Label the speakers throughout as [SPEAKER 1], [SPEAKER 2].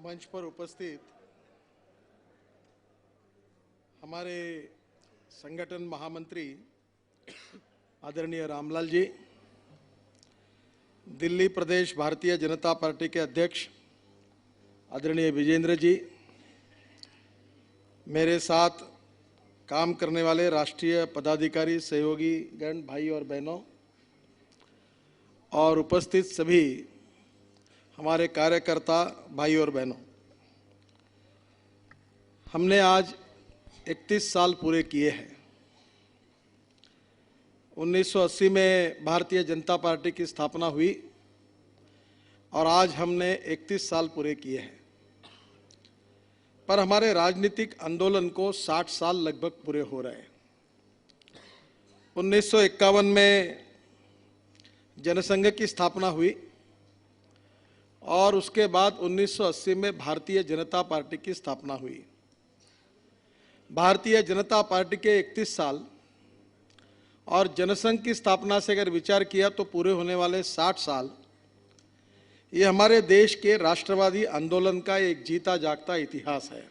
[SPEAKER 1] मंच पर उपस्थित हमारे संगठन महामंत्री आदरणीय रामलाल जी, दिल्ली प्रदेश भारतीय जनता पार्टी के अध्यक्ष आदरणीय विजेंद्र जी, मेरे साथ काम करने वाले राष्ट्रीय पदाधिकारी सहयोगी गण भाई और बहनों और उपस्थित सभी हमारे कार्यकर्ता भाई और बहनों, हमने आज 31 साल पूरे किए हैं। 1980 में भारतीय जनता पार्टी की स्थापना हुई और आज हमने 31 साल पूरे किए हैं, पर हमारे राजनीतिक आंदोलन को 60 साल लगभग पूरे हो रहे हैं। 1951 में जनसंघ की स्थापना हुई और उसके बाद 1980 में भारतीय जनता पार्टी की स्थापना हुई। भारतीय जनता पार्टी के 31 साल और जनसंघ की स्थापना से अगर विचार किया तो पूरे होने वाले 60 साल, ये हमारे देश के राष्ट्रवादी आंदोलन का एक जीता जागता इतिहास है।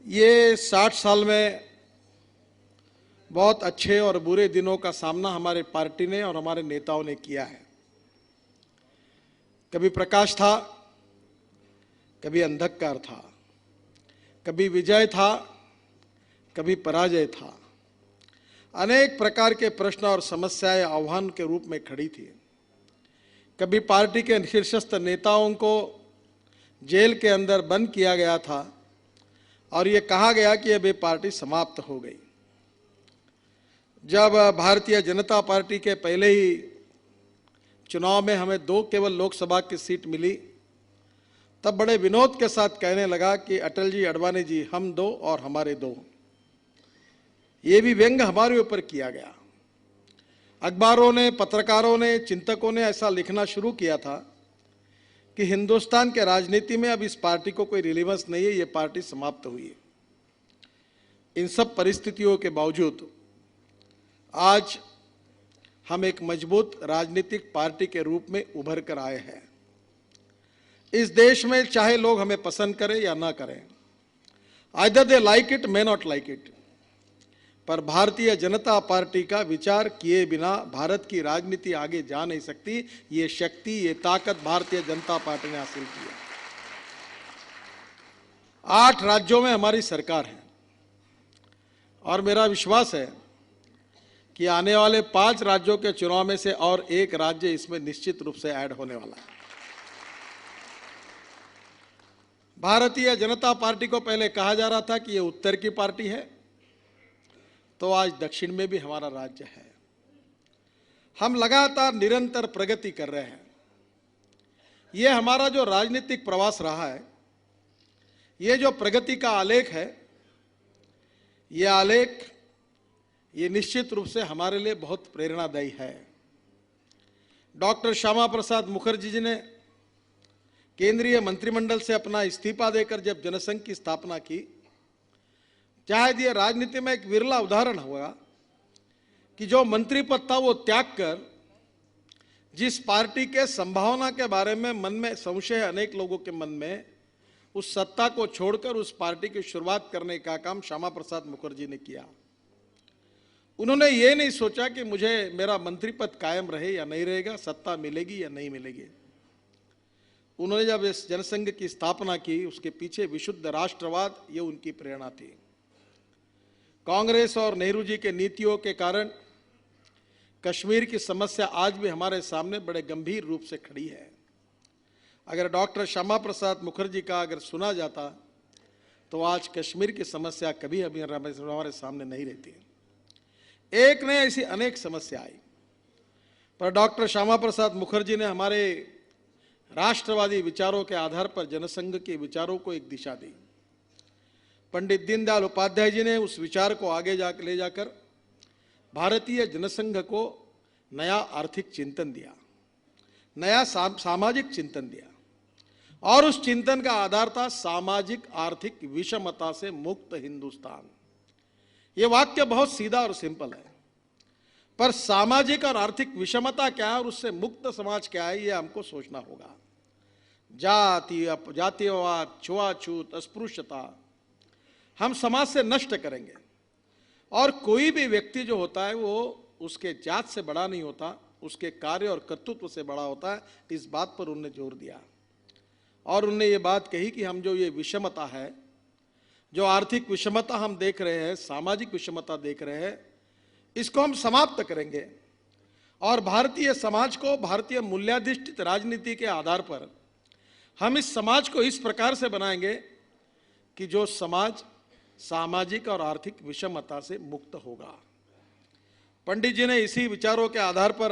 [SPEAKER 1] ये 60 साल में बहुत अच्छे और बुरे दिनों का सामना हमारे पार्टी ने और हमारे नेताओं ने किया है। कभी प्रकाश था, कभी अंधकार था, कभी विजय था, कभी पराजय था। अनेक प्रकार के प्रश्न और समस्याएं आह्वान के रूप में खड़ी थी। कभी पार्टी के शीर्षस्थ नेताओं को जेल के अंदर बंद किया गया था और ये कहा गया कि अब ये पार्टी समाप्त हो गई। जब भारतीय जनता पार्टी के पहले ही चुनाव में हमें 2 केवल लोकसभा की सीट मिली, तब बड़े विनोद के साथ कहने लगा कि अटल जी, अडवाणी जी, हम 2 और हमारे 2। ये भी व्यंग हमारे ऊपर किया गया। अखबारों ने, पत्रकारों ने, चिंतकों ने ऐसा लिखना शुरू किया था कि हिंदुस्तान के राजनीति में अब इस पार्टी को कोई रिलेवेंस नहीं है, ये पार्टी समाप्त हुई है। इन सब परिस्थितियों के बावजूद आज हम एक मजबूत राजनीतिक पार्टी के रूप में उभर कर आए हैं। इस देश में चाहे लोग हमें पसंद करें या ना करें, either they like it may not like it, पर भारतीय जनता पार्टी का विचार किए बिना भारत की राजनीति आगे जा नहीं सकती। ये शक्ति, ये ताकत भारतीय जनता पार्टी ने हासिल की है। 8 राज्यों में हमारी सरकार है और मेरा विश्वास है कि आने वाले 5 राज्यों के चुनाव में से और एक राज्य इसमें निश्चित रूप से ऐड होने वाला है। भारतीय जनता पार्टी को पहले कहा जा रहा था कि ये उत्तर की पार्टी है, तो आज दक्षिण में भी हमारा राज्य है। हम लगातार निरंतर प्रगति कर रहे हैं। ये हमारा जो राजनीतिक प्रवास रहा है, ये जो प्रगति का आलेख है, ये आलेख ये निश्चित रूप से हमारे लिए बहुत प्रेरणादायी है। डॉक्टर श्यामा प्रसाद मुखर्जी जी ने केंद्रीय मंत्रिमंडल से अपना इस्तीफा देकर जब जनसंघ की स्थापना की, शायद ये राजनीति में एक विरला उदाहरण होगा कि जो मंत्री पद था वो त्याग कर जिस पार्टी के संभावना के बारे में मन में संशय अनेक लोगों के मन में, उस सत्ता को छोड़कर उस पार्टी की शुरुआत करने का काम श्यामा प्रसाद मुखर्जी ने किया। उन्होंने ये नहीं सोचा कि मुझे मेरा मंत्री पद कायम रहे या नहीं रहेगा, सत्ता मिलेगी या नहीं मिलेगी। उन्होंने जब इस जनसंघ की स्थापना की, उसके पीछे विशुद्ध राष्ट्रवाद, ये उनकी प्रेरणा थी। कांग्रेस और नेहरू जी के नीतियों के कारण कश्मीर की समस्या आज भी हमारे सामने बड़े गंभीर रूप से खड़ी है। अगर डॉक्टर श्यामा प्रसाद मुखर्जी का अगर सुना जाता तो आज कश्मीर की समस्या कभी अभी हमारे सामने नहीं रहती। एक ने ऐसी अनेक समस्या आई, पर डॉक्टर श्यामा प्रसाद मुखर्जी ने हमारे राष्ट्रवादी विचारों के आधार पर जनसंघ के विचारों को एक दिशा दी। पंडित दीनदयाल उपाध्याय जी ने उस विचार को आगे ले जाकर भारतीय जनसंघ को नया आर्थिक चिंतन दिया, नया सामाजिक चिंतन दिया, और उस चिंतन का आधार था सामाजिक आर्थिक विषमता से मुक्त हिंदुस्तान। ये वाक्य बहुत सीधा और सिंपल है, पर सामाजिक और आर्थिक विषमता क्या है और उससे मुक्त समाज क्या है, ये हमको सोचना होगा। जाति, जातीयवाद, छुआछूत, अस्पृश्यता हम समाज से नष्ट करेंगे। और कोई भी व्यक्ति जो होता है वो उसके जात से बड़ा नहीं होता, उसके कार्य और कर्तृत्व से बड़ा होता है। इस बात पर उन्होंने जोर दिया और उन्होंने ये बात कही कि हम जो ये विषमता है, जो आर्थिक विषमता हम देख रहे हैं, सामाजिक विषमता देख रहे हैं, इसको हम समाप्त करेंगे और भारतीय समाज को भारतीय मूल्याधिष्ठित राजनीति के आधार पर हम इस समाज को इस प्रकार से बनाएंगे कि जो समाज सामाजिक और आर्थिक विषमता से मुक्त होगा। पंडित जी ने इसी विचारों के आधार पर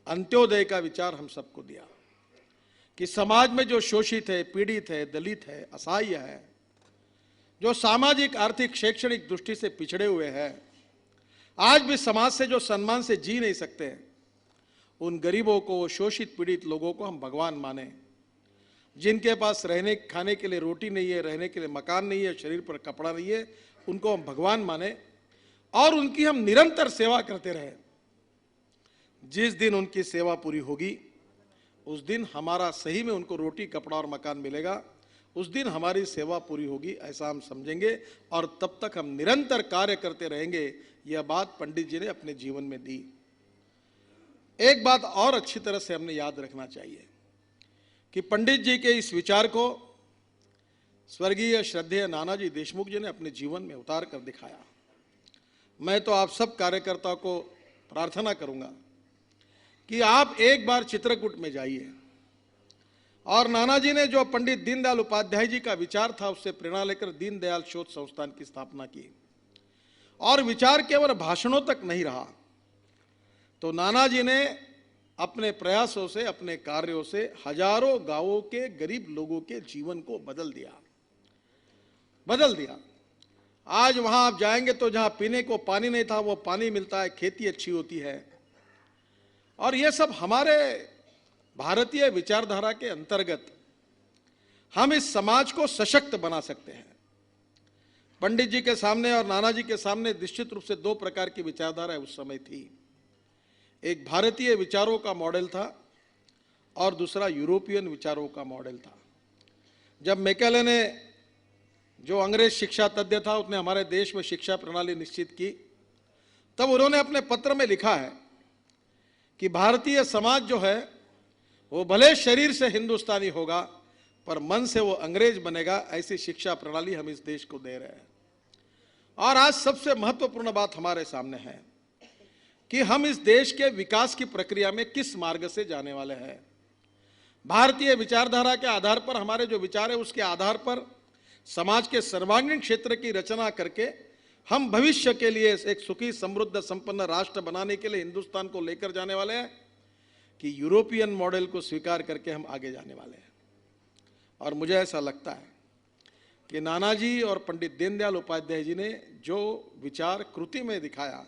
[SPEAKER 1] अंत्योदय का विचार हम सबको दिया कि समाज में जो शोषित है, पीड़ित है, दलित है, असहाय है, जो सामाजिक, आर्थिक, शैक्षणिक दृष्टि से पिछड़े हुए हैं, आज भी समाज से जो सम्मान से जी नहीं सकते हैं, उन गरीबों को, शोषित पीड़ित लोगों को हम भगवान माने। जिनके पास रहने खाने के लिए रोटी नहीं है, रहने के लिए मकान नहीं है, शरीर पर कपड़ा नहीं है, उनको हम भगवान माने और उनकी हम निरंतर सेवा करते रहे। जिस दिन उनकी सेवा पूरी होगी उस दिन हमारा सही में उनको रोटी, कपड़ा और मकान मिलेगा, उस दिन हमारी सेवा पूरी होगी, ऐसा हम समझेंगे और तब तक हम निरंतर कार्य करते रहेंगे। यह बात पंडित जी ने अपने जीवन में दी। एक बात और अच्छी तरह से हमने याद रखना चाहिए कि पंडित जी के इस विचार को स्वर्गीय श्रद्धेय नानाजी देशमुख जी ने अपने जीवन में उतार कर दिखाया। मैं तो आप सब कार्यकर्ताओं को प्रार्थना करूंगा कि आप एक बार चित्रकूट में जाइए और नानाजी ने जो पंडित दीनदयाल उपाध्याय जी का विचार था उससे प्रेरणा लेकर दीनदयाल शोध संस्थान की स्थापना की और विचार केवल भाषणों तक नहीं रहा, तो नानाजी ने अपने प्रयासों से, अपने कार्यों से हजारों गांवों के गरीब लोगों के जीवन को बदल दिया। आज वहां आप जाएंगे तो जहां पीने को पानी नहीं था वो पानी मिलता है, खेती अच्छी होती है और ये सब हमारे भारतीय विचारधारा के अंतर्गत हम इस समाज को सशक्त बना सकते हैं। पंडित जी के सामने और नानाजी के सामने निश्चित रूप से दो प्रकार की विचारधारा उस समय थी। एक भारतीय विचारों का मॉडल था और दूसरा यूरोपियन विचारों का मॉडल था। जब मैकेले ने, जो अंग्रेज शिक्षा तज्ञ था, उसने हमारे देश में शिक्षा प्रणाली निश्चित की, तब उन्होंने अपने पत्र में लिखा है कि भारतीय समाज जो है वो भले शरीर से हिंदुस्तानी होगा पर मन से वो अंग्रेज बनेगा, ऐसी शिक्षा प्रणाली हम इस देश को दे रहे हैं। और आज सबसे महत्वपूर्ण बात हमारे सामने है कि हम इस देश के विकास की प्रक्रिया में किस मार्ग से जाने वाले हैं। भारतीय विचारधारा के आधार पर हमारे जो विचार है उसके आधार पर समाज के सर्वांगीण क्षेत्र की रचना करके हम भविष्य के लिए एक सुखी, समृद्ध, संपन्न राष्ट्र बनाने के लिए हिंदुस्तान को लेकर जाने वाले हैं कि यूरोपियन मॉडल को स्वीकार करके हम आगे जाने वाले हैं। और मुझे ऐसा लगता है कि नानाजी और पंडित दीनदयाल उपाध्याय जी ने जो विचार कृति में दिखाया,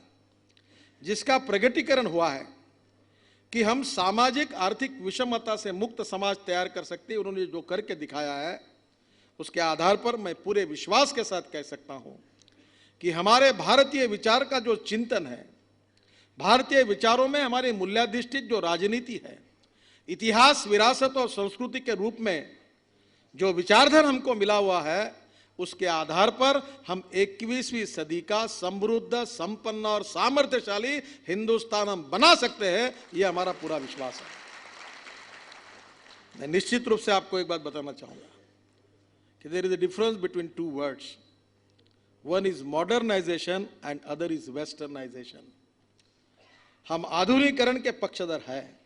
[SPEAKER 1] जिसका प्रगटीकरण हुआ है कि हम सामाजिक आर्थिक विषमता से मुक्त समाज तैयार कर सकते हैं, उन्होंने जो करके दिखाया है उसके आधार पर मैं पूरे विश्वास के साथ कह सकता हूं कि हमारे भारतीय विचार का जो चिंतन है, भारतीय विचारों में हमारी मूल्याधिष्ठित जो राजनीति है, इतिहास, विरासत और संस्कृति के रूप में जो विचारधन हमको मिला हुआ है, उसके आधार पर हम 21वीं सदी का समृद्ध, संपन्न और सामर्थ्यशाली हिंदुस्तान हम बना सकते हैं। यह हमारा पूरा विश्वास है। मैं निश्चित रूप से आपको एक बात बताना चाहूंगा कि there is a difference between two words, one is modernisation and other is westernisation. हम आधुनिकीकरण के पक्षधर हैं।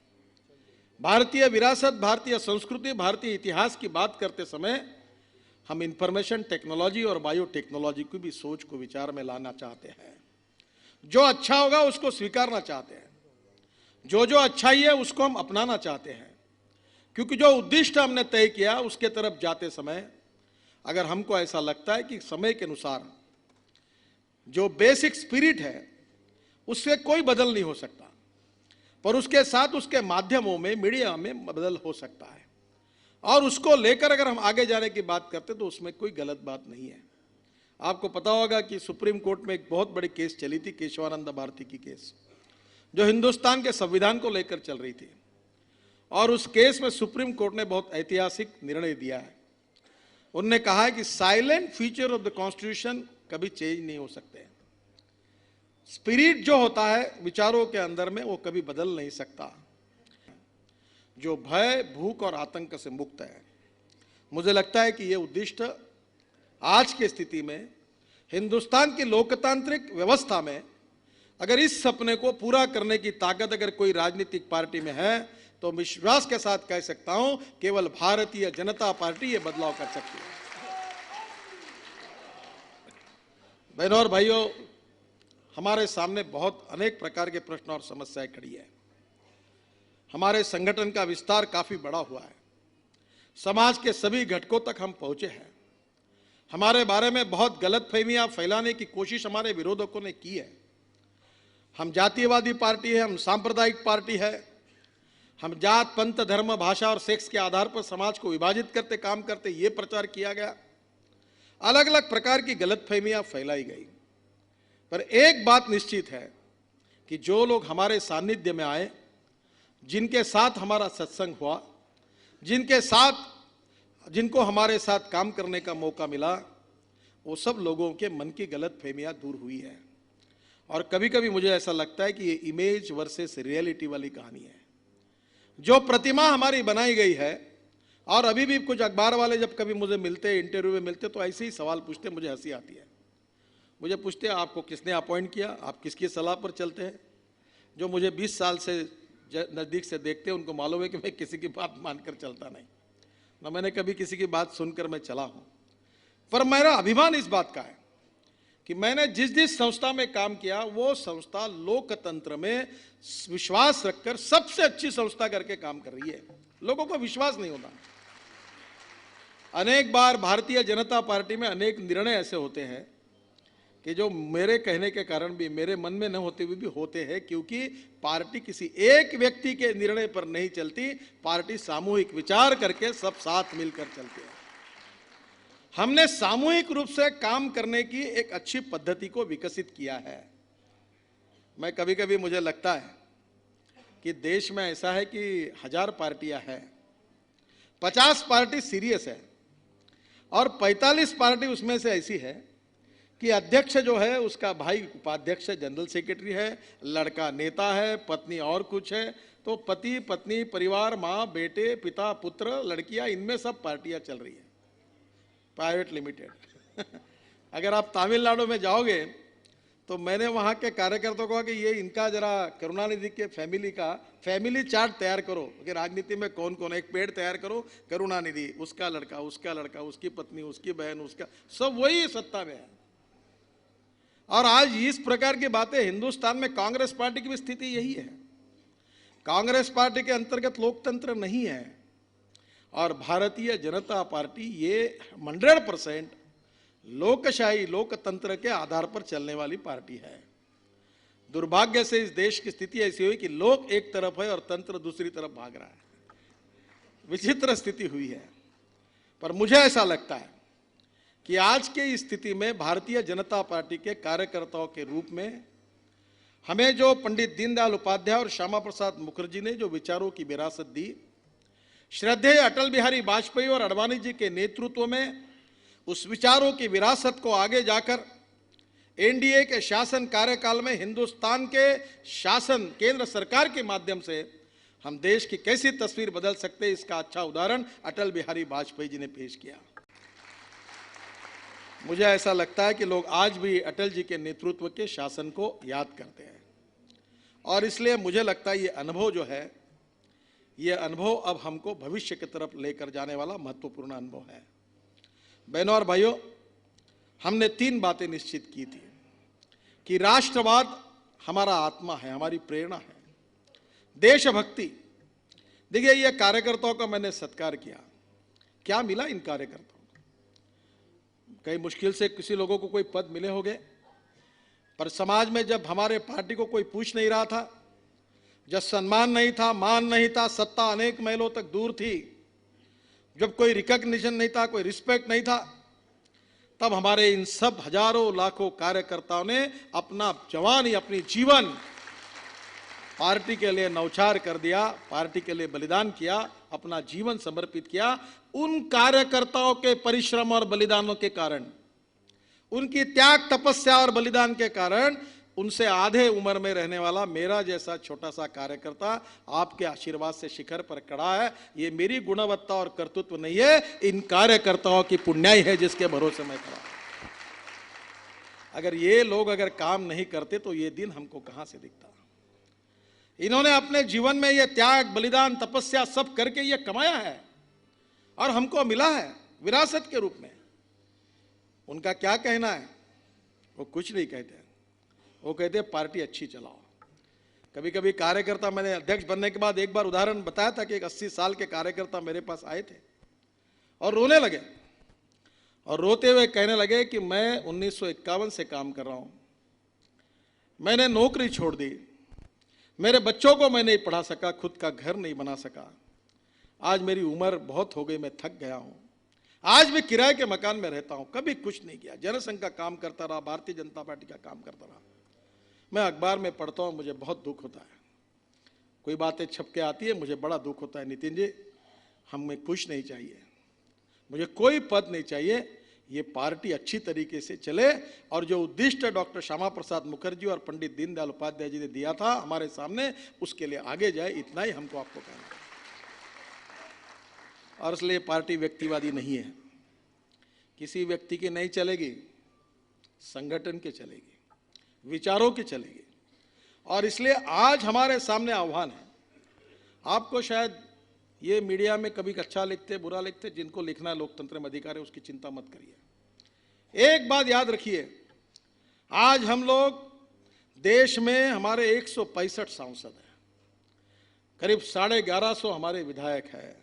[SPEAKER 1] भारतीय विरासत, भारतीय संस्कृति, भारतीय इतिहास की बात करते समय हम इंफॉर्मेशन टेक्नोलॉजी और बायोटेक्नोलॉजी की भी सोच को विचार में लाना चाहते हैं। जो अच्छा होगा उसको स्वीकारना चाहते हैं, जो अच्छाई है उसको हम अपनाना चाहते हैं, क्योंकि जो उद्दिष्ट हमने तय किया उसके तरफ जाते समय अगर हमको ऐसा लगता है कि समय के अनुसार जो बेसिक स्पिरिट है उससे कोई बदल नहीं हो सकता, पर उसके साथ उसके माध्यमों में, मीडिया में बदल हो सकता है, और उसको लेकर अगर हम आगे जाने की बात करते तो उसमें कोई गलत बात नहीं है। आपको पता होगा कि सुप्रीम कोर्ट में एक बहुत बड़ी केस चली थी, केशवानंद भारती की केस, जो हिंदुस्तान के संविधान को लेकर चल रही थी। और उस केस में सुप्रीम कोर्ट ने बहुत ऐतिहासिक निर्णय दिया है। उन्होंने कहा है कि silent feature of the constitution कभी चेंज नहीं हो सकते। स्पिरिट जो होता है विचारों के अंदर में, वो कभी बदल नहीं सकता, जो भय, भूख और आतंक से मुक्त है। मुझे लगता है कि ये उद्दिष्ट आज की स्थिति में हिंदुस्तान की लोकतांत्रिक व्यवस्था में अगर इस सपने को पूरा करने की ताकत अगर कोई राजनीतिक पार्टी में है तो विश्वास के साथ कह सकता हूं केवल भारतीय जनता पार्टी ये बदलाव कर सकती है। बहनों और भाइयों, हमारे सामने बहुत अनेक प्रकार के प्रश्न और समस्याएं खड़ी है। हमारे संगठन का विस्तार काफी बड़ा हुआ है, समाज के सभी घटकों तक हम पहुंचे हैं। हमारे बारे में बहुत गलतफहमियां फैलाने की कोशिश हमारे विरोधकों ने की है। हम जातीयवादी पार्टी है, हम सांप्रदायिक पार्टी है, हम जात, पंथ, धर्म, भाषा और सेक्स के आधार पर समाज को विभाजित करते काम करते, ये प्रचार किया गया। अलग अलग प्रकार की गलतफहमियां फैलाई गई। पर एक बात निश्चित है कि जो लोग हमारे सानिध्य में आए, जिनके साथ हमारा सत्संग हुआ, जिनको हमारे साथ काम करने का मौका मिला, वो सब लोगों के मन की गलतफहमियां दूर हुई है। और कभी कभी मुझे ऐसा लगता है कि ये इमेज वर्सेस रियलिटी वाली कहानी है। जो प्रतिमा हमारी बनाई गई है, और अभी भी कुछ अखबार वाले जब कभी मुझे मिलते, इंटरव्यू में मिलते, तो ऐसे ही सवाल पूछते, मुझे हंसी आती है। मुझे पूछते हैं आपको किसने अपॉइंट किया, आप किसकी सलाह पर चलते हैं। जो मुझे 20 साल से नज़दीक से देखते हैं उनको मालूम है कि मैं किसी की बात मानकर चलता नहीं, ना मैंने कभी किसी की बात सुनकर मैं चला हूं। पर मेरा अभिमान इस बात का है कि मैंने जिस संस्था में काम किया वो संस्था लोकतंत्र में विश्वास रखकर सबसे अच्छी संस्था करके काम कर रही है। लोगों को विश्वास नहीं होता। अनेक बार भारतीय जनता पार्टी में अनेक निर्णय ऐसे होते हैं कि जो मेरे कहने के कारण भी, मेरे मन में न होते हुए भी होते हैं, क्योंकि पार्टी किसी एक व्यक्ति के निर्णय पर नहीं चलती, पार्टी सामूहिक विचार करके सब साथ मिलकर चलती है। हमने सामूहिक रूप से काम करने की एक अच्छी पद्धति को विकसित किया है। मैं कभी कभी मुझे लगता है कि देश में ऐसा है कि 1000 पार्टियां हैं, 50 पार्टी सीरियस है और 45 पार्टी उसमें से ऐसी है कि अध्यक्ष जो है उसका भाई उपाध्यक्ष जनरल सेक्रेटरी है, लड़का नेता है, पत्नी और कुछ है। तो पति, पत्नी, परिवार, माँ, बेटे, पिता, पुत्र, लड़कियां, इनमें सब पार्टियां चल रही है, प्राइवेट लिमिटेड। अगर आप तमिलनाडु में जाओगे तो मैंने वहाँ के कार्यकर्ताओं को कहा कि ये इनका जरा करुणानिधि के फैमिली चार्ट तैयार करो कि राजनीति में कौन कौन है, एक पेड़ तैयार करो, करुणानिधि, उसका लड़का, उसकी पत्नी, उसकी बहन, उसका सब वही सत्ता में है। और आज इस प्रकार की बातें हिंदुस्तान में कांग्रेस पार्टी की भी स्थिति यही है। कांग्रेस पार्टी के अंतर्गत लोकतंत्र नहीं है और भारतीय जनता पार्टी ये 100% लोकशाही, लोकतंत्र के आधार पर चलने वाली पार्टी है। दुर्भाग्य से इस देश की स्थिति ऐसी हुई कि लोक एक तरफ है और तंत्र दूसरी तरफ भाग रहा है। विचित्र स्थिति हुई है। पर मुझे ऐसा लगता है कि आज की स्थिति में भारतीय जनता पार्टी के कार्यकर्ताओं के रूप में हमें जो पंडित दीनदयाल उपाध्याय और श्यामा प्रसाद मुखर्जी ने जो विचारों की विरासत दी, श्रद्धेय अटल बिहारी वाजपेयी और आडवाणी जी के नेतृत्व में उस विचारों की विरासत को आगे जाकर एनडीए के शासन कार्यकाल में हिंदुस्तान के शासन केंद्र सरकार के माध्यम से हम देश की कैसी तस्वीर बदल सकते हैं, इसका अच्छा उदाहरण अटल बिहारी वाजपेयी जी ने पेश किया। मुझे ऐसा लगता है कि लोग आज भी अटल जी के नेतृत्व के शासन को याद करते हैं और इसलिए मुझे लगता है ये अनुभव जो है, ये अनुभव अब हमको भविष्य की तरफ लेकर जाने वाला महत्वपूर्ण अनुभव है। बहनों और भाइयों, हमने 3 बातें निश्चित की थी कि राष्ट्रवाद हमारा आत्मा है, हमारी प्रेरणा है, देशभक्ति। देखिए, ये कार्यकर्ताओं का मैंने सत्कार किया, क्या मिला इन कार्यकर्ताओं को? कई मुश्किल से किसी लोगों को कोई पद मिले होंगे, पर समाज में जब हमारे पार्टी को कोई पूछ नहीं रहा था, जब सम्मान नहीं था, मान नहीं था, सत्ता अनेक महलों तक दूर थी, जब कोई रिकॉग्निशन नहीं था, कोई रिस्पेक्ट नहीं था, तब हमारे इन सब हजारों लाखों कार्यकर्ताओं ने अपना जवानी, अपनी जीवन पार्टी के लिए नौछार कर दिया, पार्टी के लिए बलिदान किया, अपना जीवन समर्पित किया, उन कार्यकर्ताओं के परिश्रम और बलिदानों के कारण, उनकी त्याग तपस्या और बलिदान के कारण उनसे आधे उम्र में रहने वाला मेरा जैसा छोटा सा कार्यकर्ता आपके आशीर्वाद से शिखर पर खड़ा है। ये मेरी गुणवत्ता और कर्तृत्व नहीं है, इन कार्यकर्ताओं की पुण्याई है जिसके भरोसे मैं खड़ा। अगर ये लोग अगर काम नहीं करते तो ये दिन हमको कहां से दिखता। इन्होंने अपने जीवन में ये त्याग, बलिदान, तपस्या सब करके ये कमाया है और हमको मिला है विरासत के रूप में। उनका क्या कहना है? वो कुछ नहीं कहते, वो कहते पार्टी अच्छी चलाओ। कभी कभी कार्यकर्ता, मैंने अध्यक्ष बनने के बाद एक बार उदाहरण बताया था कि एक 80 साल के कार्यकर्ता मेरे पास आए थे और रोने लगे और रोते हुए कहने लगे कि मैं 1951 से काम कर रहा हूं, मैंने नौकरी छोड़ दी, मेरे बच्चों को मैं नहीं पढ़ा सका, खुद का घर नहीं बना सका, आज मेरी उम्र बहुत हो गई, मैं थक गया हूं, आज भी किराए के मकान में रहता हूं, कभी कुछ नहीं किया, जनसंघ का काम करता रहा, भारतीय जनता पार्टी का काम करता रहा, मैं अखबार में पढ़ता हूं, मुझे बहुत दुख होता है, कोई बातें छप के आती है, मुझे बड़ा दुख होता है। नितिन जी, हमें कुछ नहीं चाहिए, मुझे कोई पद नहीं चाहिए, ये पार्टी अच्छी तरीके से चले और जो उद्दिष्ट डॉक्टर श्यामा प्रसाद मुखर्जी और पंडित दीनदयाल उपाध्याय जी ने दिया था हमारे सामने, उसके लिए आगे जाए, इतना ही हमको आपको कहना है। और इसलिए पार्टी व्यक्तिवादी नहीं है, किसी व्यक्ति की नहीं चलेगी, संगठन के चलेगी, विचारों की चलेगी। और इसलिए आज हमारे सामने आह्वान है। आपको शायद ये मीडिया में कभी अच्छा लिखते, बुरा लिखते, जिनको लिखना है लोकतंत्र में अधिकार है, उसकी चिंता मत करिए। एक बात याद रखिए, आज हम लोग देश में हमारे 165 सांसद हैं, करीब 1150 हमारे विधायक हैं,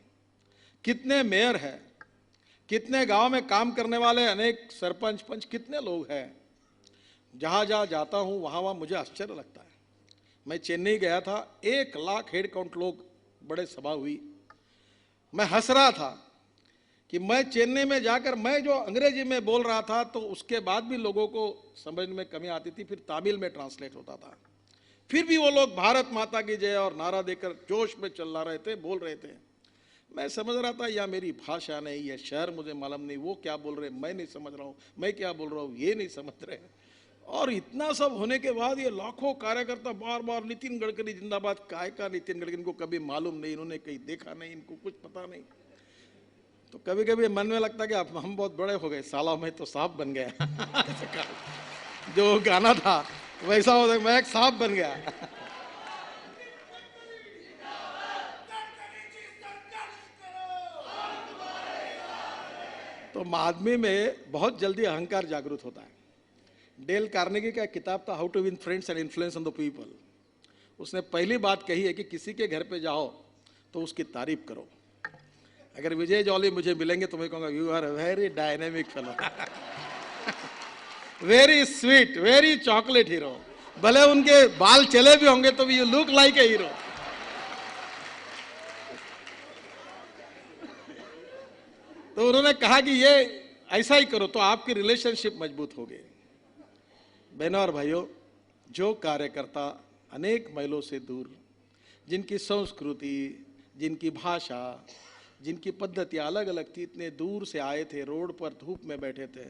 [SPEAKER 1] कितने मेयर हैं, कितने गांव में काम करने वाले अनेक सरपंच पंच, कितने लोग हैं। जहां जहां जाता हूं वहां वहां मुझे आश्चर्य लगता है। मैं चेन्नई गया था, 1 लाख हेड काउंट लोग, बड़े सभा हुई, मैं हंस रहा था कि मैं चेन्नई में जाकर मैं जो अंग्रेजी में बोल रहा था तो उसके बाद भी लोगों को समझ में कमी आती थी, फिर तमिल में ट्रांसलेट होता था, फिर भी वो लोग भारत माता की जय और नारा देकर जोश में चला रहे थे, बोल रहे थे। मैं समझ रहा था या मेरी भाषा नहीं, यह शहर मुझे मालूम नहीं, वो क्या बोल रहे मैं नहीं समझ रहा हूँ, मैं क्या बोल रहा हूँ ये नहीं समझ रहे। और इतना सब होने के बाद ये लाखों कार्यकर्ता बार बार नितिन गडकरी जिंदाबाद, काय का नितिन गडकरी, इनको कभी मालूम नहीं, इन्होंने कहीं देखा नहीं, इनको कुछ पता नहीं। तो कभी कभी मन में लगता कि हम बहुत बड़े हो गए, साला मैं तो सांप बन गया जो गाना था वैसा हो, मैं एक सांप बन गया। तो आदमी में बहुत जल्दी अहंकार जागृत होता है। डेल कार्नेगी का किताब था how to win friends and influence on the people. उसने पहली बात कही है कि किसी के घर पे जाओ तो उसकी तारीफ करो। अगर विजय जॉली मुझे मिलेंगे तो मैं कहूँगा you are a very dynamic fellow, very sweet, very chocolate hero. भले उनके बाल चले भी होंगे तो भी you look like a hero. तो उन्होंने कहा कि ये ऐसा ही करो तो आपकी रिलेशनशिप मजबूत होगी। बहनों और भाइयों, जो कार्यकर्ता अनेक माइलों से दूर, जिनकी संस्कृति, जिनकी भाषा, जिनकी पद्धतियाँ अलग अलग थी, इतने दूर से आए थे, रोड पर धूप में बैठे थे,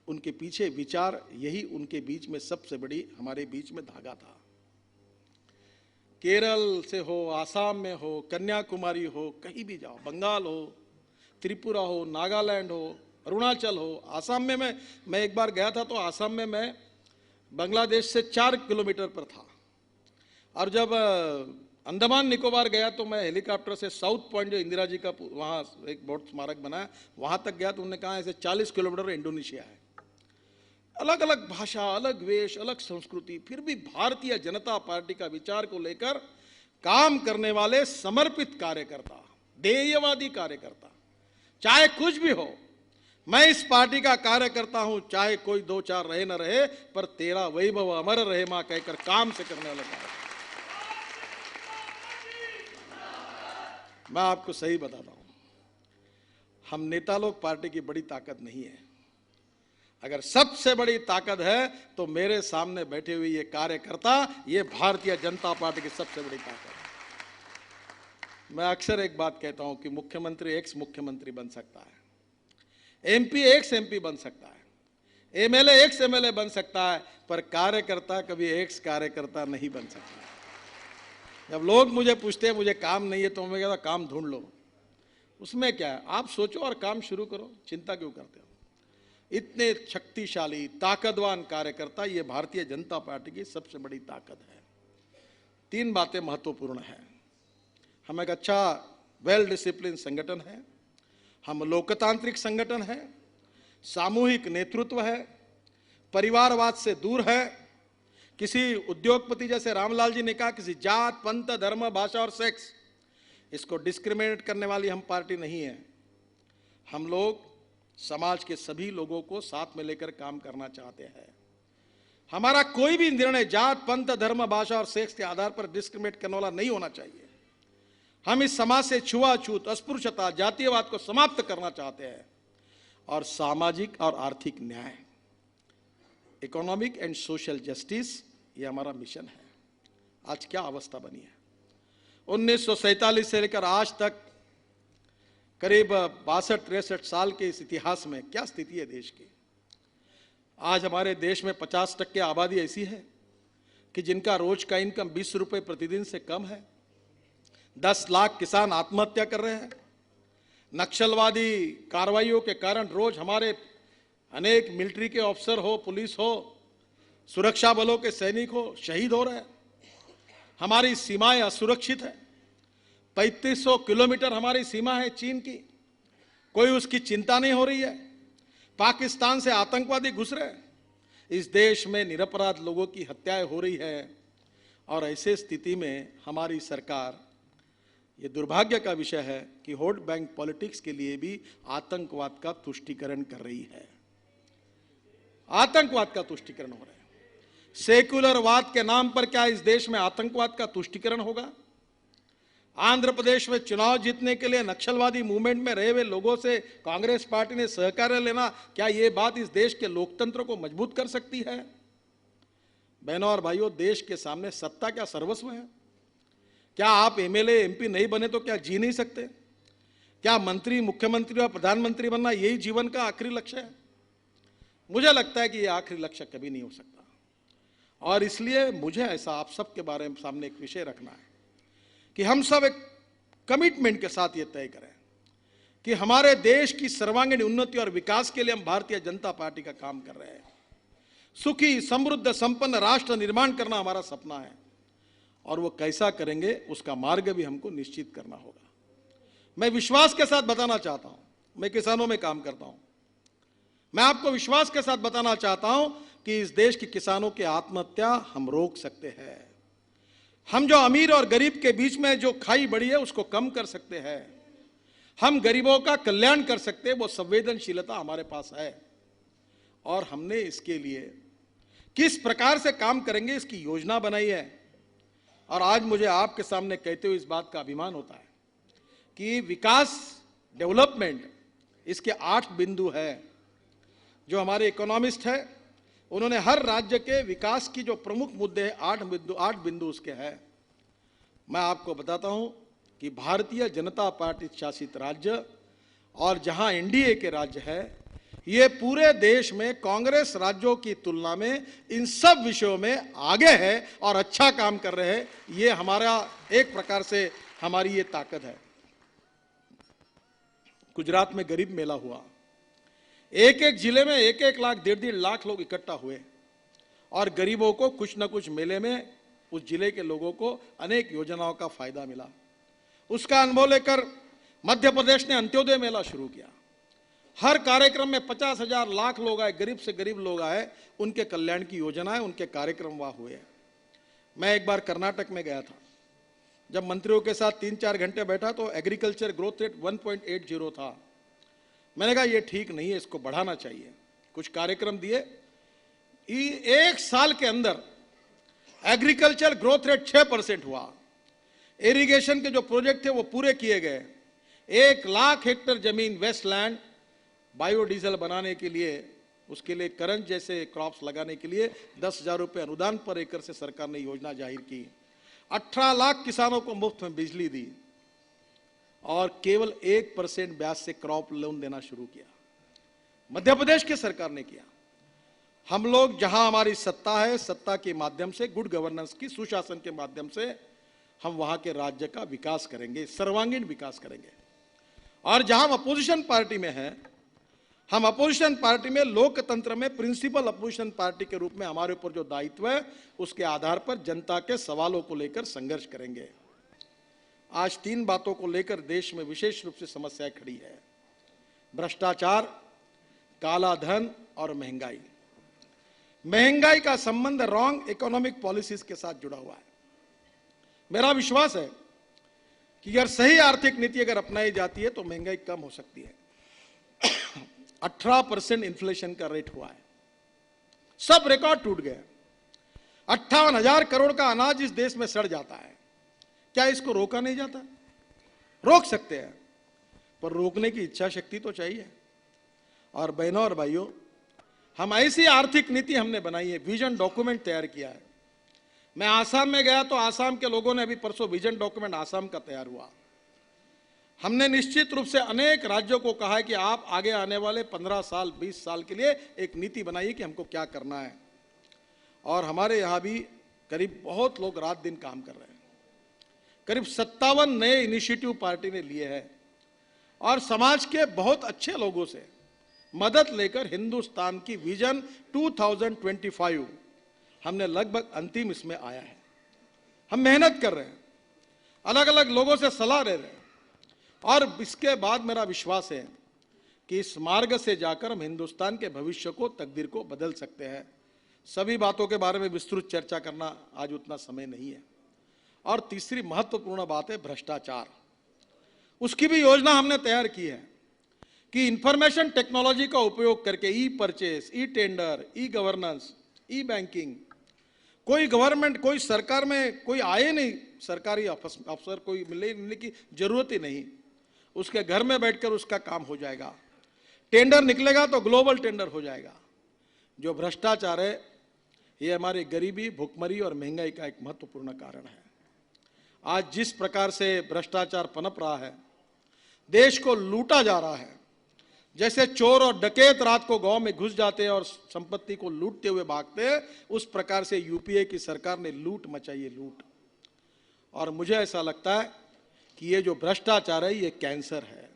[SPEAKER 1] उनके पीछे विचार, यही उनके बीच में सबसे बड़ी, हमारे बीच में धागा था। केरल से हो, आसाम में हो, कन्याकुमारी हो, कहीं भी जाओ, बंगाल हो, त्रिपुरा हो, नागालैंड हो, अरुणाचल हो, आसाम में मैं एक बार गया था तो आसाम में मैं बांग्लादेश से 4 किलोमीटर पर था। और जब अंडमान निकोबार गया तो मैं हेलीकॉप्टर से साउथ पॉइंट, जो इंदिरा जी का वहाँ एक बहुत स्मारक बना है, वहाँ तक गया तो उन्होंने कहा ऐसे 40 किलोमीटर इंडोनेशिया है। अलग अलग भाषा, अलग वेश, अलग संस्कृति, फिर भी भारतीय जनता पार्टी का विचार को लेकर काम करने वाले समर्पित कार्यकर्ता, ध्येयवादी कार्यकर्ता, चाहे कुछ भी हो, मैं इस पार्टी का कार्यकर्ता हूं, चाहे कोई 2-4 रहे न रहे, पर तेरा वैभव अमर रहे मां कहकर काम से करने वाला कार्यकर्ता। मैं आपको सही बताता हूं, हम नेता लोग पार्टी की बड़ी ताकत नहीं है। अगर सबसे बड़ी ताकत है तो मेरे सामने बैठे हुए ये कार्यकर्ता, ये भारतीय जनता पार्टी की सबसे बड़ी ताकत है। मैं अक्सर एक बात कहता हूं कि मुख्यमंत्री एक्स मुख्यमंत्री बन सकता है, एमपी एक्स एमपी बन सकता है, एमएलए एक्स एमएलए बन सकता है, पर कार्यकर्ता कभी एक्स कार्यकर्ता नहीं बन सकता। जब लोग मुझे पूछते हैं मुझे काम नहीं है, तो मैं कहता काम ढूंढ लो, उसमें क्या है, आप सोचो और काम शुरू करो, चिंता क्यों करते हो। इतने शक्तिशाली ताकतवान कार्यकर्ता, ये भारतीय जनता पार्टी की सबसे बड़ी ताकत है। 3 बातें महत्वपूर्ण हैं। हम एक अच्छा वेल डिसिप्लिन संगठन है, हम लोकतांत्रिक संगठन है, सामूहिक नेतृत्व है, परिवारवाद से दूर है। किसी उद्योगपति जैसे रामलाल जी ने कहा, किसी जात पंथ धर्म भाषा और सेक्स, इसको डिस्क्रिमिनेट करने वाली हम पार्टी नहीं है। हम लोग समाज के सभी लोगों को साथ में लेकर काम करना चाहते हैं। हमारा कोई भी निर्णय जात पंथ धर्म भाषा और सेक्स के आधार पर डिस्क्रिमिनेट करने वाला नहीं होना चाहिए। हम इस समाज से छुआछूत, अस्पृश्यता, जातीयवाद को समाप्त करना चाहते हैं और सामाजिक और आर्थिक न्याय, इकोनॉमिक एंड सोशल जस्टिस, ये हमारा मिशन है। आज क्या अवस्था बनी है, 1947 से लेकर आज तक करीब 62-63 साल के इस इतिहास में क्या स्थिति है देश की। आज हमारे देश में 50% आबादी ऐसी है कि जिनका रोज का इनकम 20 रुपए प्रतिदिन से कम है। 10 लाख किसान आत्महत्या कर रहे हैं। नक्सलवादी कार्रवाइयों के कारण रोज हमारे अनेक मिलिट्री के ऑफिसर हो, पुलिस हो, सुरक्षा बलों के सैनिक हो, शहीद हो रहे हैं। हमारी सीमाएं असुरक्षित है। 3500 किलोमीटर हमारी सीमा है चीन की, कोई उसकी चिंता नहीं हो रही है। पाकिस्तान से आतंकवादी घुस रहे हैं। इस देश में निरपराध लोगों की हत्याएं हो रही है और ऐसे स्थिति में हमारी सरकार, ये दुर्भाग्य का विषय है कि वोट बैंक पॉलिटिक्स के लिए भी आतंकवाद का तुष्टीकरण कर रही है। आतंकवाद का तुष्टीकरण हो रहा है। सेक्युलरवाद के नाम पर क्या इस देश में आतंकवाद का तुष्टीकरण होगा? आंध्र प्रदेश में चुनाव जीतने के लिए नक्सलवादी मूवमेंट में रहे हुए लोगों से कांग्रेस पार्टी ने सहकार्य लेना, क्या यह बात इस देश के लोकतंत्र को मजबूत कर सकती है? बहनों और भाइयों, देश के सामने सत्ता क्या सर्वस्व है? क्या आप एमएलए एमपी नहीं बने तो क्या जी नहीं सकते? क्या मंत्री, मुख्यमंत्री और प्रधानमंत्री बनना यही जीवन का आखिरी लक्ष्य है? मुझे लगता है कि यह आखिरी लक्ष्य कभी नहीं हो सकता और इसलिए मुझे ऐसा आप सबके बारे में सामने एक विषय रखना है कि हम सब एक कमिटमेंट के साथ ये तय करें कि हमारे देश की सर्वांगीण उन्नति और विकास के लिए हम भारतीय जनता पार्टी का काम कर रहे हैं। सुखी, समृद्ध, संपन्न राष्ट्र निर्माण करना हमारा सपना है और वो कैसा करेंगे उसका मार्ग भी हमको निश्चित करना होगा। मैं विश्वास के साथ बताना चाहता हूं, मैं किसानों में काम करता हूं, मैं आपको विश्वास के साथ बताना चाहता हूं कि इस देश के किसानों की आत्महत्या हम रोक सकते हैं। हम जो अमीर और गरीब के बीच में जो खाई बढ़ी है उसको कम कर सकते हैं। हम गरीबों का कल्याण कर सकते हैं, वो संवेदनशीलता हमारे पास है और हमने इसके लिए किस प्रकार से काम करेंगे इसकी योजना बनाई है। और आज मुझे आपके सामने कहते हुए इस बात का अभिमान होता है कि विकास, डेवलपमेंट, इसके 8 बिंदु है। जो हमारे इकोनॉमिस्ट है उन्होंने हर राज्य के विकास की जो प्रमुख मुद्दे हैं 8 बिंदु उसके हैं। मैं आपको बताता हूं कि भारतीय जनता पार्टी शासित राज्य और जहां एनडीए के राज्य है, ये पूरे देश में कांग्रेस राज्यों की तुलना में इन सब विषयों में आगे है और अच्छा काम कर रहे हैं। ये हमारा एक प्रकार से हमारी ये ताकत है। गुजरात में गरीब मेला हुआ, एक एक जिले में 1-1 लाख 1.5 लाख लोग इकट्ठा हुए और गरीबों को कुछ न कुछ मेले में उस जिले के लोगों को अनेक योजनाओं का फायदा मिला। उसका अनुभव लेकर मध्य प्रदेश ने अंत्योदय मेला शुरू किया। हर कार्यक्रम में 50,000 लाख लोग आए, गरीब से गरीब लोग आए, उनके कल्याण की योजनाएं, उनके कार्यक्रम वहां हुए। मैं एक बार कर्नाटक में गया था, जब मंत्रियों के साथ 3-4 घंटे बैठा तो एग्रीकल्चर ग्रोथ रेट 1.80 था। मैंने कहा ये ठीक नहीं है, इसको बढ़ाना चाहिए। कुछ कार्यक्रम दिए, 1 साल के अंदर एग्रीकल्चर ग्रोथ रेट 6% हुआ। इरिगेशन के जो प्रोजेक्ट थे वो पूरे किए गए। 1 लाख हेक्टेयर जमीन वेस्टलैंड बायोडीजल बनाने के लिए उसके लिए करंज जैसे क्रॉप्स लगाने के लिए 10,000 रुपये अनुदान पर एकड़ से सरकार ने योजना जाहिर की। 18 लाख किसानों को मुफ्त में बिजली दी और केवल 1% ब्याज से क्रॉप लोन देना शुरू किया। मध्य प्रदेश की सरकार ने किया। हम लोग जहां हमारी सत्ता है, सत्ता के माध्यम से, गुड गवर्नेंस की, सुशासन के माध्यम से हम वहां के राज्य का विकास करेंगे, सर्वांगीण विकास करेंगे। और जहां हम अपोजिशन पार्टी में हैं, हम अपोजिशन पार्टी में लोकतंत्र में प्रिंसिपल अपोजिशन पार्टी के रूप में हमारे ऊपर जो दायित्व है उसके आधार पर जनता के सवालों को लेकर संघर्ष करेंगे। आज 3 बातों को लेकर देश में विशेष रूप से समस्याएं खड़ी है: भ्रष्टाचार, काला धन और महंगाई। महंगाई का संबंध रॉन्ग इकोनॉमिक पॉलिसीज के साथ जुड़ा हुआ है। मेरा विश्वास है कि अगर सही आर्थिक नीति अगर अपनाई जाती है तो महंगाई कम हो सकती है। 18% इन्फ्लेशन का रेट हुआ है, सब रिकॉर्ड टूट गए। 58,000 करोड़ का अनाज इस देश में सड़ जाता है। क्या इसको रोका नहीं जाता? रोक सकते हैं, पर रोकने की इच्छा शक्ति तो चाहिए। और बहनों और भाइयों, हम ऐसी आर्थिक नीति हमने बनाई है, विजन डॉक्यूमेंट तैयार किया है। मैं आसाम में गया तो आसाम के लोगों ने अभी परसों विजन डॉक्यूमेंट आसाम का तैयार हुआ। हमने निश्चित रूप से अनेक राज्यों को कहा है कि आप आगे आने वाले 15 साल 20 साल के लिए एक नीति बनाइए कि हमको क्या करना है। और हमारे यहाँ भी करीब बहुत लोग रात दिन काम कर रहे हैं। करीब 57 नए इनिशिएटिव पार्टी ने लिए हैं और समाज के बहुत अच्छे लोगों से मदद लेकर हिंदुस्तान की विजन 2025 हमने लगभग अंतिम इसमें आया है। हम मेहनत कर रहे हैं, अलग अलग लोगों से सलाह ले रहे हैं और इसके बाद मेरा विश्वास है कि इस मार्ग से जाकर हम हिंदुस्तान के भविष्य को, तकदीर को बदल सकते हैं। सभी बातों के बारे में विस्तृत चर्चा करना आज उतना समय नहीं है। और तीसरी महत्वपूर्ण बात है भ्रष्टाचार। उसकी भी योजना हमने तैयार की है कि इंफॉर्मेशन टेक्नोलॉजी का उपयोग करके ई purchase, e tender, e governance, ई बैंकिंग, कोई गवर्नमेंट, कोई सरकार में कोई आए नहीं, सरकारी अफसर कोई मिलने की जरूरत ही नहीं, उसके घर में बैठकर उसका काम हो जाएगा। टेंडर निकलेगा तो ग्लोबल टेंडर हो जाएगा। जो भ्रष्टाचार है ये हमारी गरीबी, भुखमरी और महंगाई का एक महत्वपूर्ण कारण है। आज जिस प्रकार से भ्रष्टाचार पनप रहा है, देश को लूटा जा रहा है, जैसे चोर और डकैत रात को गांव में घुस जाते हैं और संपत्ति को लूटते हुए भागते हैं, उस प्रकार से यूपीए की सरकार ने लूट मचाई है, लूट। और मुझे ऐसा लगता है कि ये जो भ्रष्टाचार है ये कैंसर है।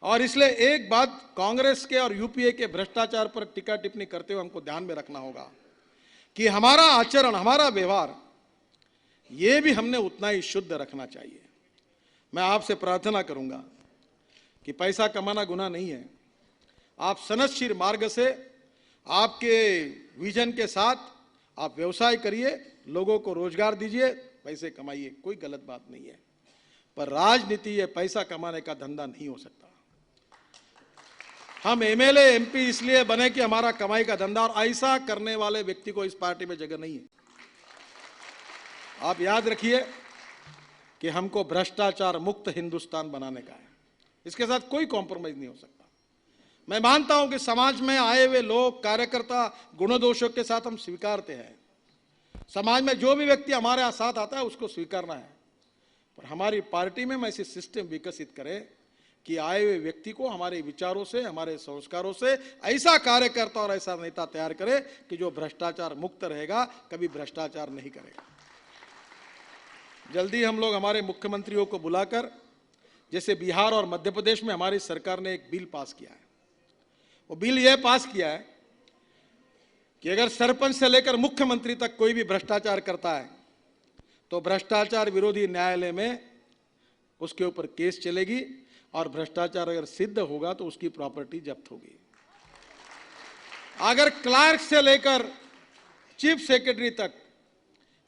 [SPEAKER 1] और इसलिए एक बात कांग्रेस के और यूपीए के भ्रष्टाचार पर टीका टिप्पणी करते हुए हमको ध्यान में रखना होगा कि हमारा आचरण, हमारा व्यवहार, ये भी हमने उतना ही शुद्ध रखना चाहिए। मैं आपसे प्रार्थना करूंगा कि पैसा कमाना गुनाह नहीं है। आप सनदशील मार्ग से, आपके विजन के साथ आप व्यवसाय करिए, लोगों को रोजगार दीजिए, पैसे कमाइए, कोई गलत बात नहीं है। पर राजनीति ये पैसा कमाने का धंधा नहीं हो सकता। हम एमएलए एमपी इसलिए बने कि हमारा कमाई का धंधा, और ऐसा करने वाले व्यक्ति को इस पार्टी में जगह नहीं है। आप याद रखिए कि हमको भ्रष्टाचार मुक्त हिंदुस्तान बनाने का है। इसके साथ कोई कॉम्प्रोमाइज नहीं हो सकता। मैं मानता हूं कि समाज में आए हुए लोग, कार्यकर्ता, गुणदोषों के साथ हम स्वीकारते हैं। समाज में जो भी व्यक्ति हमारे साथ आता है उसको स्वीकारना है। पर हमारी पार्टी में हम ऐसे सिस्टम विकसित करें कि आए हुए व्यक्ति को हमारे विचारों से, हमारे संस्कारों से ऐसा कार्यकर्ता और ऐसा नेता तैयार करे कि जो भ्रष्टाचार मुक्त रहेगा, कभी भ्रष्टाचार नहीं करेगा। जल्दी हम लोग हमारे मुख्यमंत्रियों को बुलाकर, जैसे बिहार और मध्य प्रदेश में हमारी सरकार ने एक बिल पास किया है। वो बिल यह पास किया है कि अगर सरपंच से लेकर मुख्यमंत्री तक कोई भी भ्रष्टाचार करता है तो भ्रष्टाचार विरोधी न्यायालय में उसके ऊपर केस चलेगी और भ्रष्टाचार अगर सिद्ध होगा तो उसकी प्रॉपर्टी जब्त होगी। अगर क्लर्क से लेकर चीफ सेक्रेटरी तक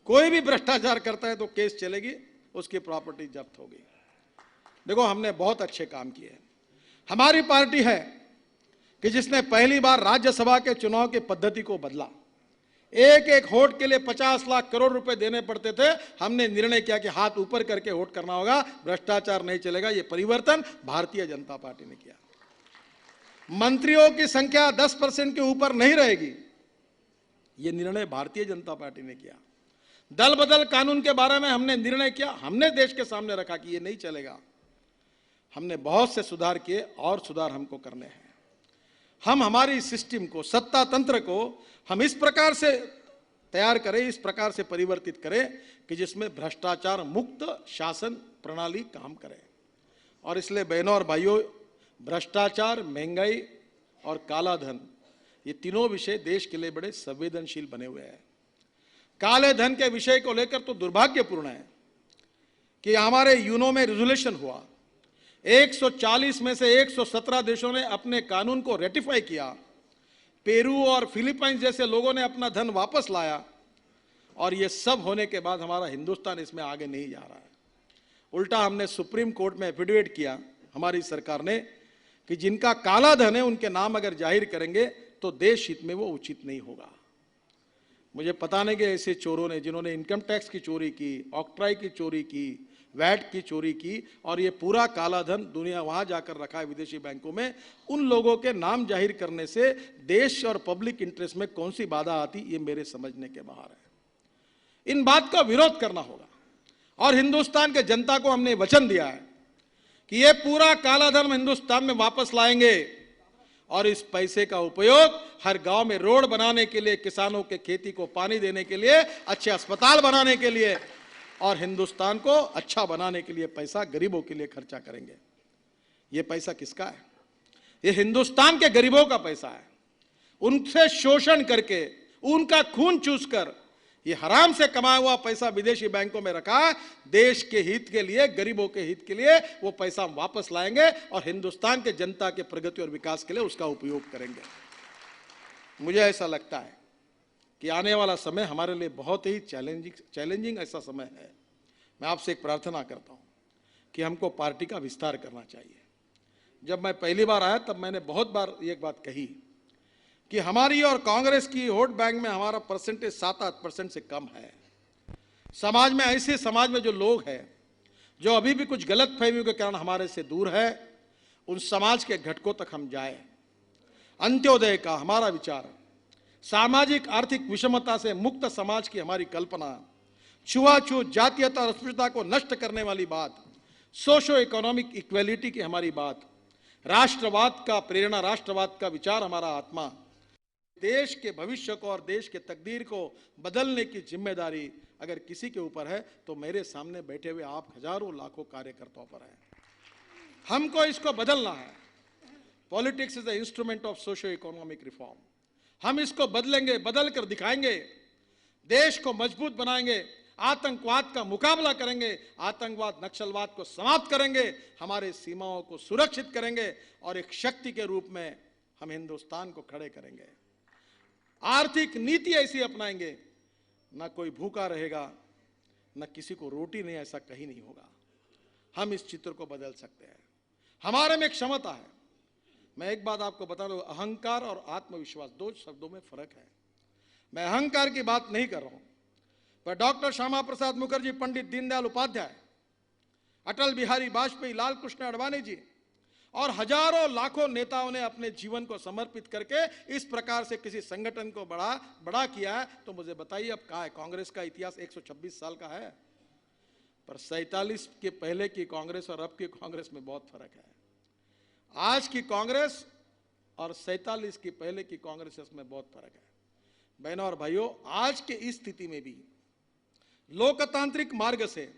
[SPEAKER 1] कोई भी भ्रष्टाचार करता है तो केस चलेगी, उसकी प्रॉपर्टी जब्त होगी। देखो, हमने बहुत अच्छे काम किए। हमारी पार्टी है कि जिसने पहली बार राज्यसभा के चुनाव की पद्धति को बदला। एक एक वोट के लिए 50 लाख करोड़ रुपए देने पड़ते थे। हमने निर्णय किया कि हाथ ऊपर करके वोट करना होगा, भ्रष्टाचार नहीं चलेगा। यह परिवर्तन भारतीय जनता पार्टी ने किया। मंत्रियों की संख्या 10% के ऊपर नहीं रहेगी। यह निर्णय भारतीय जनता पार्टी ने किया। दल बदल कानून के बारे में हमने निर्णय किया, हमने देश के सामने रखा कि यह नहीं चलेगा। हमने बहुत से सुधार किए और सुधार हमको करने हैं। हम हमारी सिस्टम को, सत्ता तंत्र को हम इस प्रकार से तैयार करें, इस प्रकार से परिवर्तित करें कि जिसमें भ्रष्टाचार मुक्त शासन प्रणाली काम करे। और इसलिए बहनों और भाइयों, भ्रष्टाचार, महंगाई और काला धन, ये तीनों विषय देश के लिए बड़े संवेदनशील बने हुए हैं। काले धन के विषय को लेकर तो दुर्भाग्यपूर्ण है कि हमारे यूनो में रेजोल्यूशन हुआ, 140 में से 117 देशों ने अपने कानून को रेटिफाई किया। पेरू और फिलीपाइंस जैसे लोगों ने अपना धन वापस लाया, और ये सब होने के बाद हमारा हिंदुस्तान इसमें आगे नहीं जा रहा है। उल्टा हमने सुप्रीम कोर्ट में एफिडेविट किया, हमारी सरकार ने, कि जिनका काला धन है उनके नाम अगर जाहिर करेंगे तो देश हित में वो उचित नहीं होगा। मुझे पता नहीं कि ऐसे चोरों ने, जिन्होंने इनकम टैक्स की चोरी की, ऑक्ट्राई की चोरी की, वैट की चोरी की, और ये पूरा काला धन दुनिया वहां जाकर रखा है विदेशी बैंकों में, उन लोगों के नाम जाहिर करने से देश और पब्लिक इंटरेस्ट में कौन सी बाधा आती, ये मेरे समझने के बाहर है। इन बात का विरोध करना होगा। और हिंदुस्तान के जनता को हमने वचन दिया है कि ये पूरा काला धन हिंदुस्तान में वापस लाएंगे, और इस पैसे का उपयोग हर गांव में रोड बनाने के लिए, किसानों के खेती को पानी देने के लिए, अच्छे अस्पताल बनाने के लिए, और हिंदुस्तान को अच्छा बनाने के लिए पैसा गरीबों के लिए खर्चा करेंगे। ये पैसा किसका है? ये हिंदुस्तान के गरीबों का पैसा है। उनसे शोषण करके, उनका खून चूसकर ये हराम से कमाया हुआ पैसा विदेशी बैंकों में रखा है। देश के हित के लिए, गरीबों के हित के लिए वो पैसा वापस लाएंगे और हिंदुस्तान के जनता के प्रगति और विकास के लिए उसका उपयोग करेंगे। मुझे ऐसा लगता है कि आने वाला समय हमारे लिए बहुत ही चैलेंजिंग ऐसा समय है। मैं आपसे एक प्रार्थना करता हूं कि हमको पार्टी का विस्तार करना चाहिए। जब मैं पहली बार आया तब मैंने बहुत बार एक बात कही कि हमारी और कांग्रेस की वोट बैंक में हमारा परसेंटेज 7-8% से कम है। समाज में, ऐसे समाज में जो लोग हैं जो अभी भी कुछ गलत फहमियों के कारण हमारे से दूर है, उन समाज के घटकों तक हम जाए। अंत्योदय का हमारा विचार, सामाजिक आर्थिक विषमता से मुक्त समाज की हमारी कल्पना, छुआछूत, जातीयता और अस्पृश्यता को नष्ट करने वाली बात, सोशो इकोनॉमिक इक्वेलिटी की हमारी बात, राष्ट्रवाद का प्रेरणा, राष्ट्रवाद का विचार हमारा आत्मा, देश के भविष्य को और देश के तकदीर को बदलने की जिम्मेदारी अगर किसी के ऊपर है तो मेरे सामने बैठे हुए आप हजारों लाखों कार्यकर्ताओं पर है। हमको इसको बदलना है। Politics is the instrument of socio economic reform. हम इसको बदलेंगे, बदल कर दिखाएंगे, देश को मजबूत बनाएंगे, आतंकवाद का मुकाबला करेंगे, आतंकवाद, नक्सलवाद को समाप्त करेंगे, हमारे सीमाओं को सुरक्षित करेंगे और एक शक्ति के रूप में हम हिंदुस्तान को खड़े करेंगे। आर्थिक नीति ऐसी अपनाएंगे, ना कोई भूखा रहेगा, ना किसी को रोटी नहीं, ऐसा कहीं नहीं होगा। हम इस चित्र को बदल सकते हैं। हमारे में क्षमता है। मैं एक बात आपको बता दूं, अहंकार और आत्मविश्वास, दो शब्दों में फर्क है। मैं अहंकार की बात नहीं कर रहा हूं, पर डॉक्टर श्यामा प्रसाद मुखर्जी, पंडित दीनदयाल उपाध्याय, अटल बिहारी वाजपेयी, लाल कृष्ण आडवाणी जी और हजारों लाखों नेताओं ने अपने जीवन को समर्पित करके इस प्रकार से किसी संगठन को बड़ा किया है। तो मुझे बताइए, अब कहाँ है? कांग्रेस का इतिहास 126 साल का है, पर 47 के पहले की कांग्रेस और अब की कांग्रेस में बहुत फर्क है। आज की कांग्रेस और 47 की पहले की कांग्रेस में बहुत फर्क है। बहनों और भाइयों, आज के इस स्थिति में भी लोकतांत्रिक मार्ग से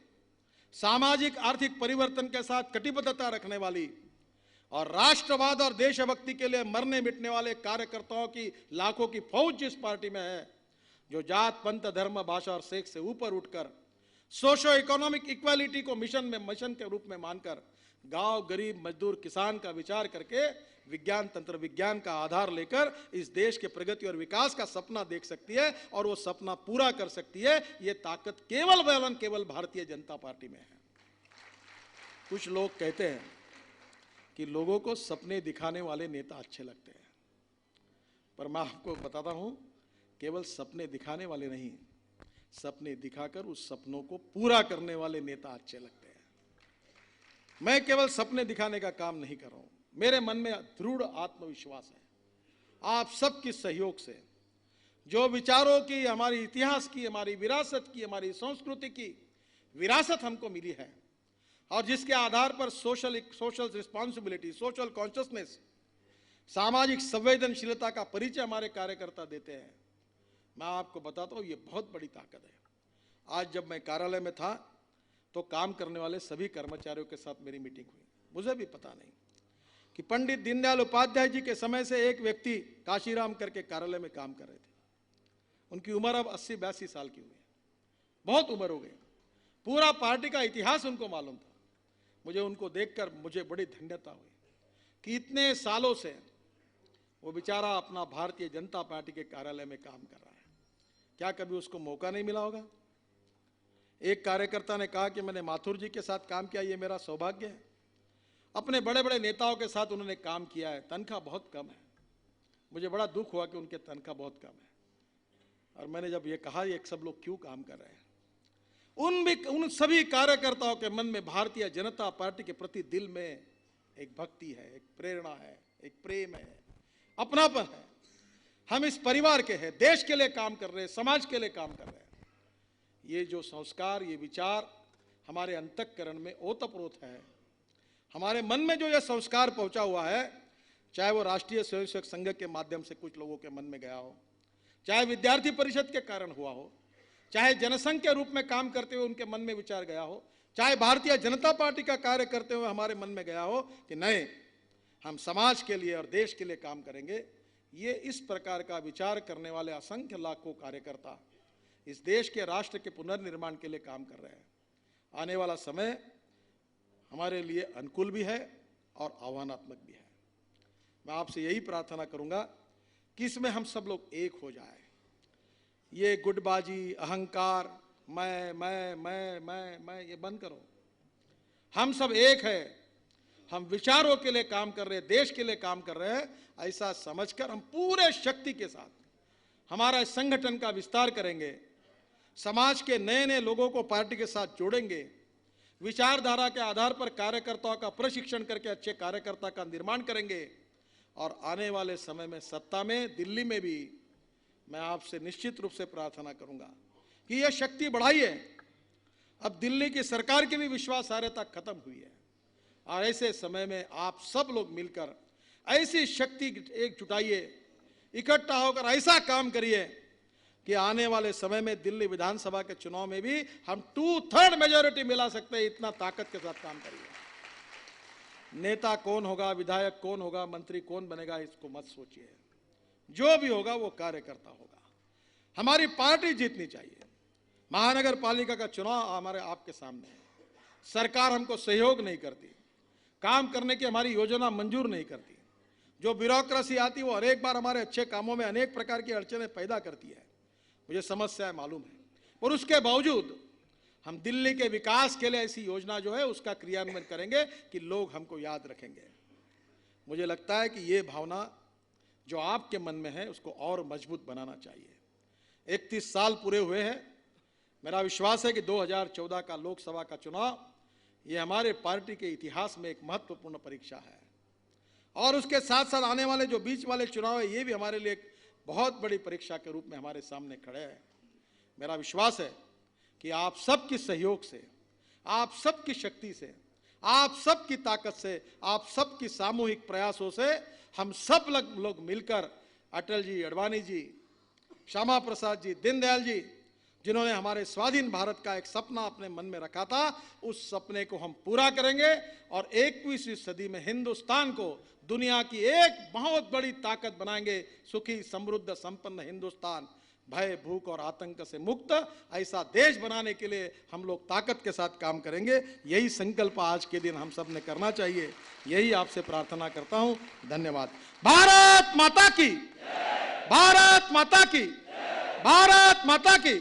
[SPEAKER 1] सामाजिक आर्थिक परिवर्तन के साथ कटिबद्धता रखने वाली और राष्ट्रवाद और देशभक्ति के लिए मरने मिटने वाले कार्यकर्ताओं की लाखों की फौज जिस पार्टी में है, जो जात, पंथ, धर्म, भाषा और सेक्स से ऊपर उठकर सोशो इकोनॉमिक इक्वालिटी को मिशन के रूप में मानकर गांव, गरीब, मजदूर, किसान का विचार करके विज्ञान, तंत्र विज्ञान का आधार लेकर इस देश के प्रगति और विकास का सपना देख सकती है और वो सपना पूरा कर सकती है, ये ताकत केवल भारतीय जनता पार्टी में है। कुछ लोग कहते हैं कि लोगों को सपने दिखाने वाले नेता अच्छे लगते हैं, पर मैं आपको बताता हूं, केवल सपने दिखाने वाले नहीं, सपने दिखाकर उस सपनों को पूरा करने वाले नेता अच्छे लगते हैं। मैं केवल सपने दिखाने का काम नहीं कर रहा हूं, मेरे मन में दृढ़ आत्मविश्वास है, आप सबके सहयोग से जो विचारों की, हमारी इतिहास की, हमारी विरासत की, हमारी संस्कृति की विरासत हमको मिली है और जिसके आधार पर सोशल रिस्पॉन्सिबिलिटी, सोशल कॉन्शियसनेस, सामाजिक संवेदनशीलता का परिचय हमारे कार्यकर्ता देते हैं, मैं आपको बताता हूँ ये बहुत बड़ी ताकत है। आज जब मैं कार्यालय में था तो काम करने वाले सभी कर्मचारियों के साथ मेरी मीटिंग हुई। मुझे भी पता नहीं कि पंडित दीनदयाल उपाध्याय जी के समय से एक व्यक्ति काशीराम करके कार्यालय में काम कर रहे थे। उनकी उम्र अब 80-82 साल की हुई है, बहुत उम्र हो गई। पूरा पार्टी का इतिहास उनको मालूम था। मुझे उनको देखकर मुझे बड़ी धन्यता हुई कि इतने सालों से वो बेचारा अपना भारतीय जनता पार्टी के कार्यालय में काम कर रहा है। क्या कभी उसको मौका नहीं मिला होगा? एक कार्यकर्ता ने कहा कि मैंने माथुर जी के साथ काम किया, ये मेरा सौभाग्य है। अपने बड़े बड़े नेताओं के साथ उन्होंने काम किया है, तनख्वाह बहुत कम है। मुझे बड़ा दुख हुआ कि उनके तनख्वाह बहुत कम है। और मैंने जब ये कहा ये सब लोग क्यों काम कर रहे हैं, उन सभी कार्यकर्ताओं के मन में भारतीय जनता पार्टी के प्रति दिल में एक भक्ति है, एक प्रेरणा है, एक प्रेम है, अपनापन है। हम इस परिवार के हैं, देश के लिए काम कर रहे हैं, समाज के लिए काम कर रहे हैं। ये जो संस्कार, ये विचार हमारे अंतःकरण में ओतप्रोत है। हमारे मन में जो यह संस्कार पहुंचा हुआ है, चाहे वो राष्ट्रीय स्वयंसेवक संघ के माध्यम से कुछ लोगों के मन में गया हो, चाहे विद्यार्थी परिषद के कारण हुआ हो, चाहे जनसंघ के रूप में काम करते हुए उनके मन में विचार गया हो, चाहे भारतीय जनता पार्टी का कार्य करते हुए हमारे मन में गया हो कि नहीं, हम समाज के लिए और देश के लिए काम करेंगे। ये इस प्रकार का विचार करने वाले असंख्य लाखों कार्यकर्ता इस देश के राष्ट्र के पुनर्निर्माण के लिए काम कर रहे हैं। आने वाला समय हमारे लिए अनुकूल भी है और आह्वानात्मक भी है। मैं आपसे यही प्रार्थना करूंगा कि इसमें हम सब लोग एक हो जाए। ये गुटबाजी, अहंकार, मैं ये बंद करो। हम सब एक है, हम विचारों के लिए काम कर रहे हैं, देश के लिए काम कर रहे हैं, ऐसा समझकर हम पूरे शक्ति के साथ हमारा संगठन का विस्तार करेंगे, समाज के नए नए लोगों को पार्टी के साथ जोड़ेंगे, विचारधारा के आधार पर कार्यकर्ताओं का प्रशिक्षण करके अच्छे कार्यकर्ता का निर्माण करेंगे और आने वाले समय में सत्ता में, दिल्ली में भी मैं आपसे निश्चित रूप से प्रार्थना करूंगा कि यह शक्ति बढ़ाइए। अब दिल्ली की सरकार की भी विश्वासार्हता खत्म हुई है और ऐसे समय में आप सब लोग मिलकर ऐसी शक्ति एक जुटाइए, इकट्ठा होकर ऐसा काम करिए कि आने वाले समय में दिल्ली विधानसभा के चुनाव में भी हम 2/3 मेजॉरिटी मिला सकते हैं। इतना ताकत के साथ काम करिए। नेता कौन होगा, विधायक कौन होगा, मंत्री कौन बनेगा, इसको मत सोचिए। जो भी होगा वो कार्यकर्ता होगा। हमारी पार्टी जीतनी चाहिए। महानगर पालिका का चुनाव हमारे आपके सामने है। सरकार हमको सहयोग नहीं करती, काम करने की हमारी योजना मंजूर नहीं करती। जो ब्यूरोक्रेसी आती है वो हर एक बार हमारे अच्छे कामों में अनेक प्रकार की अड़चनें पैदा करती है। मुझे समस्याएं मालूम है, और उसके बावजूद हम दिल्ली के विकास के लिए ऐसी योजना जो है उसका क्रियान्वयन करेंगे कि लोग हमको याद रखेंगे। मुझे लगता है कि ये भावना जो आपके मन में है उसको और मजबूत बनाना चाहिए। 31 साल पूरे हुए हैं। मेरा विश्वास है कि 2014 का लोकसभा का चुनाव ये हमारे पार्टी के इतिहास में एक महत्वपूर्ण परीक्षा है और उसके साथ साथ आने वाले जो बीच वाले चुनाव है ये भी हमारे लिए एक बहुत बड़ी परीक्षा के रूप में हमारे सामने खड़े हैं। मेरा विश्वास है कि आप सबके सहयोग से, आप सबकी शक्ति से, आप सबकी ताकत से, आप सबकी सामूहिक प्रयासों से हम सब लोग मिलकर अटल जी, अडवाणी जी, श्यामा प्रसाद जी, दीनदयाल जी, जिन्होंने हमारे स्वाधीन भारत का एक सपना अपने मन में रखा था, उस सपने को हम पूरा करेंगे और 21वीं सदी में हिंदुस्तान को दुनिया की एक बहुत बड़ी ताकत बनाएंगे। सुखी, समृद्ध, संपन्न हिंदुस्तान, भय, भूख और आतंक से मुक्त ऐसा देश बनाने के लिए हम लोग ताकत के साथ काम करेंगे। यही संकल्प आज के दिन हम सब ने करना चाहिए। यही आपसे प्रार्थना करता हूं। धन्यवाद। भारत माता की, भारत माता की, भारत माता की।